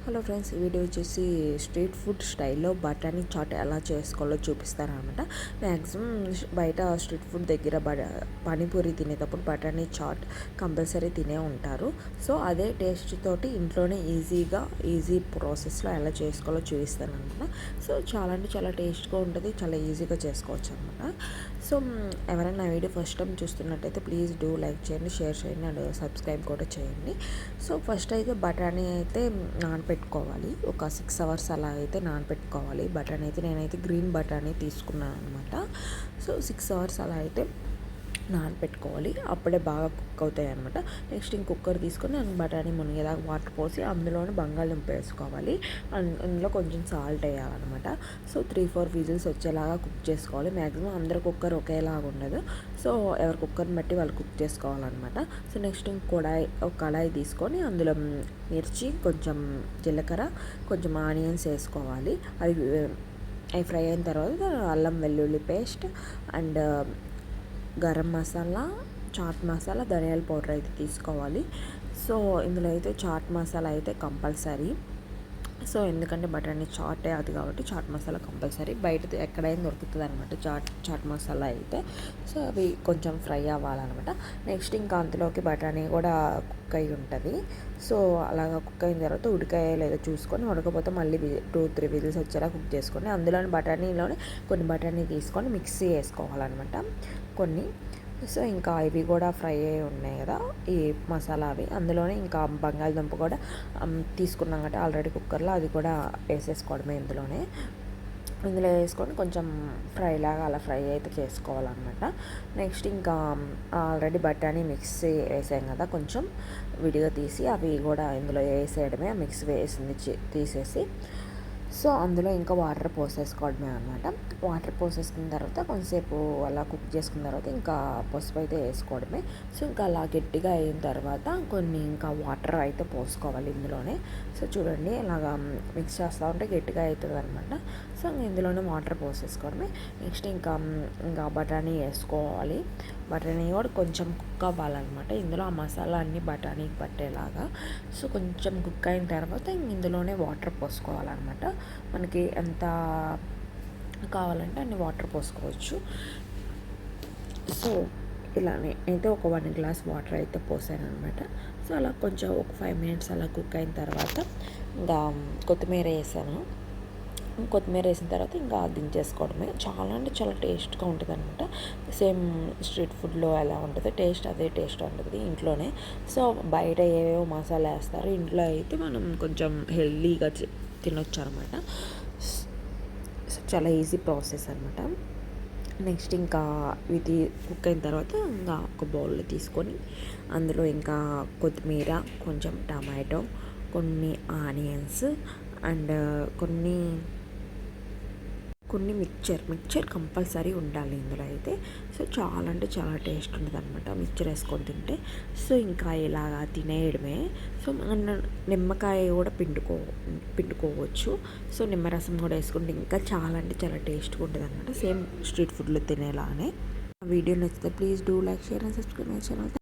Hello friends, ఈ video వచ్చేసి street food స్టైల్లో బఠానీ చాట్ ఎలా చేసుకోవాలో చూపిస్తారనమాట. మ్యాక్సిమం బయట స్ట్రీట్ ఫుడ్ దగ్గర పానీపూరి తినేటప్పుడు బఠానీ చాట్ కంపల్సరీ తినే ఉంటారు. సో అదే టేస్ట్ తోటి ఇంట్లోనే ఈజీ ప్రాసెస్లో ఎలా చేసుకోవాలో చూపిస్తాను అనమాట. సో చాలా అంటే చాలా టేస్ట్గా ఉంటుంది, చాలా ఈజీగా చేసుకోవచ్చు అనమాట. సో ఎవరైనా నా వీడియో ఫస్ట్ టైం చూస్తున్నట్టయితే ప్లీజ్ డూ లైక్ చేయండి, షేర్ చేయండి అండ్ సబ్స్క్రైబ్ కూడా చేయండి. సో ఫస్ట్ అయితే బఠానీ అయితే నానపెట్టుకోవాలి. ఒక 6 hours అలా అయితే నానపెట్టుకోవాలి. బఠానీ అయితే నేనైతే గ్రీన్ బఠానీ తీసుకున్నాను అనమాట. సో 6 hours అలా అయితే నానపెట్టుకోవాలి. అప్పుడే బాగా కుక్ అవుతాయి అనమాట. నెక్స్ట్ కుక్కర్ తీసుకొని బఠానీ మునిగేదాకా వాటర్ పోసి అందులోనే బంగాళదుంప వేసుకోవాలి. అందులో కొంచెం సాల్ట్ వేయాలన్నమాట. సో 3-4 విజిల్స్ వచ్చేలాగా కుక్ చేసుకోవాలి. మ్యాక్సిమం అందరు కుక్కర్ ఒకేలాగా ఉండదు. సో ఎవరి కుక్కర్ని బట్టి వాళ్ళు కుక్ చేసుకోవాలన్నమాట. సో నెక్స్ట్ ఒక కడాయి తీసుకొని అందులో మిర్చి, కొంచెం జీలకర్ర, కొంచెం ఆనియన్స్ వేసుకోవాలి. అవి ఫ్రై అయిన తర్వాత అల్లం వెల్లుల్లి పేస్ట్ అండ్ గరం మసాలా, చాట్ మసాలా, ధనియాల పౌడర్ అయితే తీసుకోవాలి. సో ఇందులో అయితే చాట్ మసాలా అయితే కంపల్సరీ. సో ఎందుకంటే బఠానీ చాటే అది కాబట్టి చాట్ మసాలా కంపల్సరీ. బయట ఎక్కడైనా దొరుకుతుంది అనమాట చాట్ మసాలా అయితే. సో అవి కొంచెం ఫ్రై అవ్వాలన్నమాట. నెక్స్ట్ ఇంకా అందులోకి బఠానీ కూడా కుక్ అయి ఉంటుంది. సో అలాగా కుక్ అయిన తర్వాత ఉడికాయ లేదో చూసుకొని, ఉడకపోతే మళ్ళీ 2-3 విజిల్స్ వచ్చేలా కుక్ చేసుకొని అందులోని బఠానీలోనే కొన్ని బఠానీ తీసుకొని మిక్సీ వేసుకోవాలన్నమాట కొన్ని. సో ఇంకా ఇవి కూడా ఫ్రై అయి ఉన్నాయి కదా ఈ మసాలా అవి, అందులోనే ఇంకా బంగాళదుంప కూడా తీసుకున్నాం కదా ఆల్రెడీ కుక్కర్లో, అది కూడా వేసేసుకోవడమే ఇందులో వేసుకొని కొంచెం అలా ఫ్రై అయితే చేసుకోవాలన్నమాట. నెక్స్ట్ ఇంకా ఆల్రెడీ బఠానీ మిక్సీ వేసాం కదా, కొంచెం విడిగా తీసి అవి కూడా ఇందులో వేసేయడమే. మిక్సీ వేసింది తీసేసి సో అందులో ఇంకా వాటర్ పోసేసుకోవడమే అనమాట. వాటర్ పోసేసుకున్న తర్వాత కొంతసేపు అలా కుక్ చేసుకున్న తర్వాత ఇంకా పసుపు అయితే వేసుకోవడమే. సో ఇంకా అలా గట్టిగా అయిన తర్వాత కొన్ని ఇంకా వాటర్ అయితే పోసుకోవాలి ఇందులోనే. సో చూడండి ఇలాగా మిక్స్ చేస్తూ ఉంటే గట్టిగా అవుతుంది అనమాట. సో ఇందులోనే వాటర్ పోసేసుకోవడమే. నెక్స్ట్ ఇంకా బఠానీ వేసుకోవాలి. బఠానీ కూడా కొంచెం కుక్ అవ్వాలన్నమాట. ఇందులో ఆ మసాలా అన్నీ బఠానీకి పట్టేలాగా. సో కొంచెం కుక్ అయిన తర్వాత ఇందులోనే వాటర్ పోసుకోవాలన్నమాట. మనకి ఎంత కావాలంటే అన్ని వాటర్ పోసుకోవచ్చు. సో ఇలానే అయితే ఒక 1 glass వాటర్ అయితే పోసాను అనమాట. సో అలా కొంచెం ఒక 5 minutes అలా కుక్ అయిన తర్వాత ఇంకా కొత్తిమీర వేసిన తర్వాత ఇంకా దించేసుకోవడమే. చాలా అంటే చాలా టేస్ట్గా ఉంటుంది అనమాట. సేమ్ స్ట్రీట్ ఫుడ్లో ఎలా ఉంటుందో టేస్ట్ అదే టేస్ట్ ఉంటుంది ఇంట్లోనే. సో బయట ఏవేవో మసాలా వేస్తారు, ఇంట్లో అయితే మనం కొంచెం హెల్దీగా తినొచ్చు అనమాట. సో చాలా ఈజీ ప్రాసెస్ అనమాట. నెక్స్ట్ ఇంకా ఇది కుక్ అయిన తర్వాత ఇంకా ఒక బౌల్లో తీసుకొని అందులో ఇంకా కొత్తిమీర, కొంచెం టమాటో, కొన్ని ఆనియన్స్ అండ్ కొన్ని మిక్చర్ కంపల్సరీ ఉండాలి ఇందులో అయితే. సో చాలా అంటే చాలా టేస్ట్ ఉంటుంది అనమాట మిక్చర్ వేసుకొని తింటే. సో ఇంకా ఇలాగా తినేయడమే. సో నిమ్మకాయ కూడా పిండుకోవచ్చు. సో నిమ్మరసం కూడా వేసుకుంటే ఇంకా చాలా అంటే చాలా టేస్ట్గా ఉంటుంది అనమాట, సేమ్ స్ట్రీట్ ఫుడ్లో తినేలానే. వీడియో నచ్చితే please do like, share and subscribe my channel.